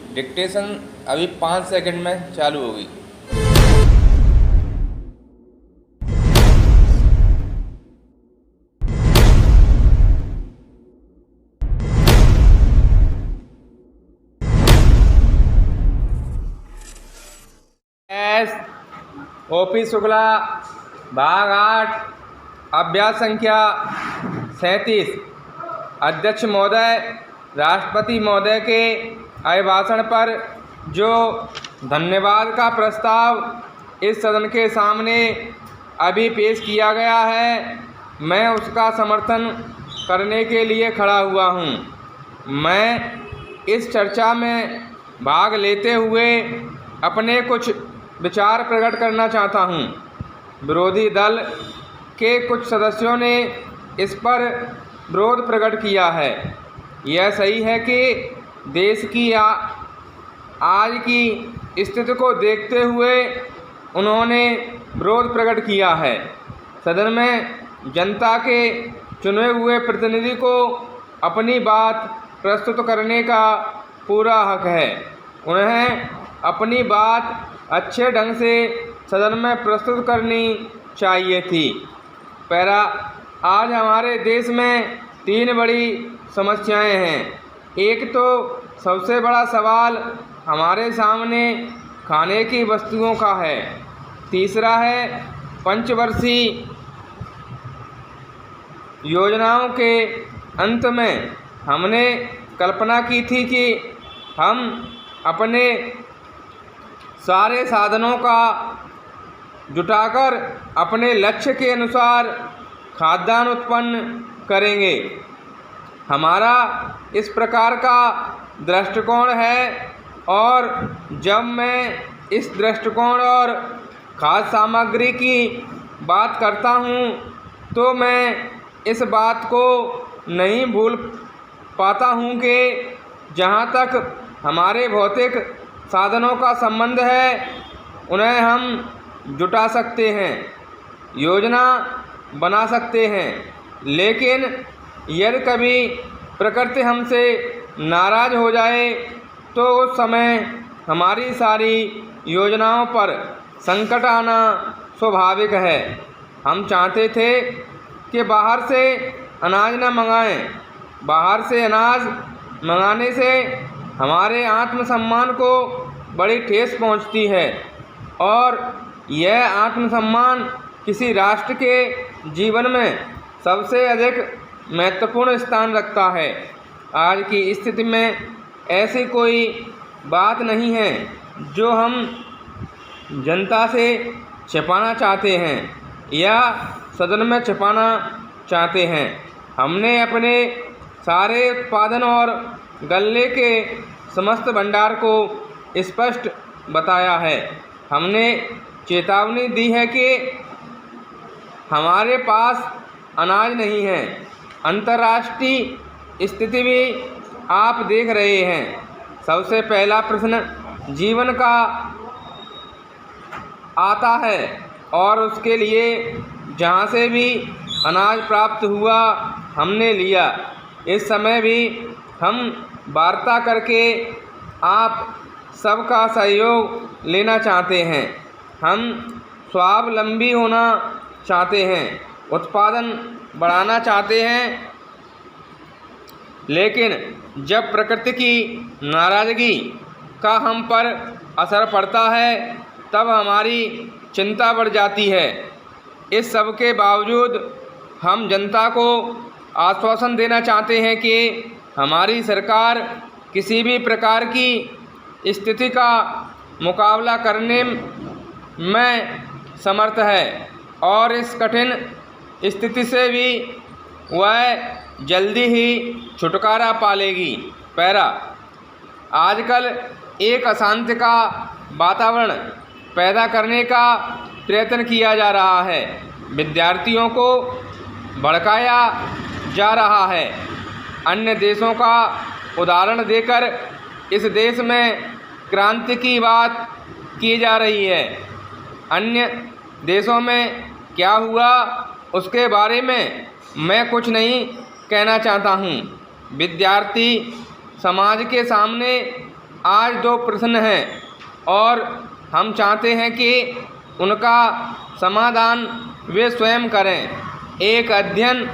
Dictation अभी 5 second में चालू होगी। ओपी शुक्ला, भाग 8, अभ्यास संख्या 37। अध्यक्ष महोदय, राष्ट्रपति महोदय के अभिभाषण पर जो धन्यवाद का प्रस्ताव इस सदन के सामने अभी पेश किया गया है, मैं उसका समर्थन करने के लिए खड़ा हुआ हूँ। मैं इस चर्चा में भाग लेते हुए अपने कुछ विचार प्रकट करना चाहता हूँ। विरोधी दल के कुछ सदस्यों ने इस पर विरोध प्रकट किया है। यह सही है कि देश की आज की स्थिति को देखते हुए उन्होंने विरोध प्रकट किया है। सदन में जनता के चुने हुए प्रतिनिधि को अपनी बात प्रस्तुत करने का पूरा हक है। उन्हें अपनी बात अच्छे ढंग से सदन में प्रस्तुत करनी चाहिए थी। पैरा, आज हमारे देश में 3 बड़ी समस्याएं हैं। एक तो सबसे बड़ा सवाल हमारे सामने खाने की वस्तुओं का है। तीसरा है पंचवर्षीय योजनाओं के अंत में हमने कल्पना की थी कि हम अपने सारे साधनों का जुटाकर अपने लक्ष्य के अनुसार खाद्यान्न उत्पन्न करेंगे। हमारा इस प्रकार का दृष्टिकोण है और जब मैं इस दृष्टिकोण और खाद्य सामग्री की बात करता हूँ तो मैं इस बात को नहीं भूल पाता हूँ कि जहाँ तक हमारे भौतिक साधनों का संबंध है उन्हें हम जुटा सकते हैं, योजना बना सकते हैं, लेकिन यदि कभी प्रकृति हमसे नाराज़ हो जाए तो उस समय हमारी सारी योजनाओं पर संकट आना स्वाभाविक है। हम चाहते थे कि बाहर से अनाज न मंगाएं। बाहर से अनाज मंगाने से हमारे आत्मसम्मान को बड़ी ठेस पहुंचती है और यह आत्मसम्मान किसी राष्ट्र के जीवन में सबसे अधिक महत्वपूर्ण स्थान रखता है। आज की स्थिति में ऐसी कोई बात नहीं है जो हम जनता से छिपाना चाहते हैं या सदन में छिपाना चाहते हैं। हमने अपने सारे उत्पादन और गल्ले के समस्त भंडार को स्पष्ट बताया है। हमने चेतावनी दी है कि हमारे पास अनाज नहीं है। अंतर्राष्ट्रीय स्थिति भी आप देख रहे हैं। सबसे पहला प्रश्न जीवन का आता है और उसके लिए जहाँ से भी अनाज प्राप्त हुआ हमने लिया। इस समय भी हम वार्ता करके आप सबका सहयोग लेना चाहते हैं। हम स्वावलंबी होना चाहते हैं, उत्पादन बढ़ाना चाहते हैं, लेकिन जब प्रकृति की नाराज़गी का हम पर असर पड़ता है तब हमारी चिंता बढ़ जाती है। इस सब के बावजूद हम जनता को आश्वासन देना चाहते हैं कि हमारी सरकार किसी भी प्रकार की स्थिति का मुकाबला करने में समर्थ है और इस कठिन स्थिति से भी वह जल्दी ही छुटकारा पा लेगी। पैरा, आजकल एक अशांति का वातावरण पैदा करने का प्रयत्न किया जा रहा है। विद्यार्थियों को भड़काया जा रहा है। अन्य देशों का उदाहरण देकर इस देश में क्रांति की बात की जा रही है। अन्य देशों में क्या हुआ उसके बारे में मैं कुछ नहीं कहना चाहता हूँ। विद्यार्थी समाज के सामने आज 2 प्रश्न हैं और हम चाहते हैं कि उनका समाधान वे स्वयं करें, एक अध्ययन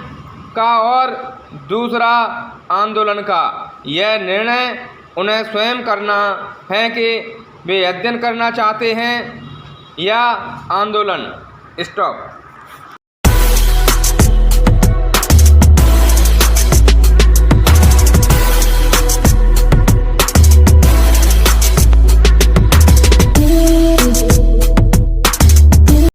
का और दूसरा आंदोलन का। यह निर्णय उन्हें स्वयं करना है कि वे अध्ययन करना चाहते हैं या आंदोलन। स्टॉप।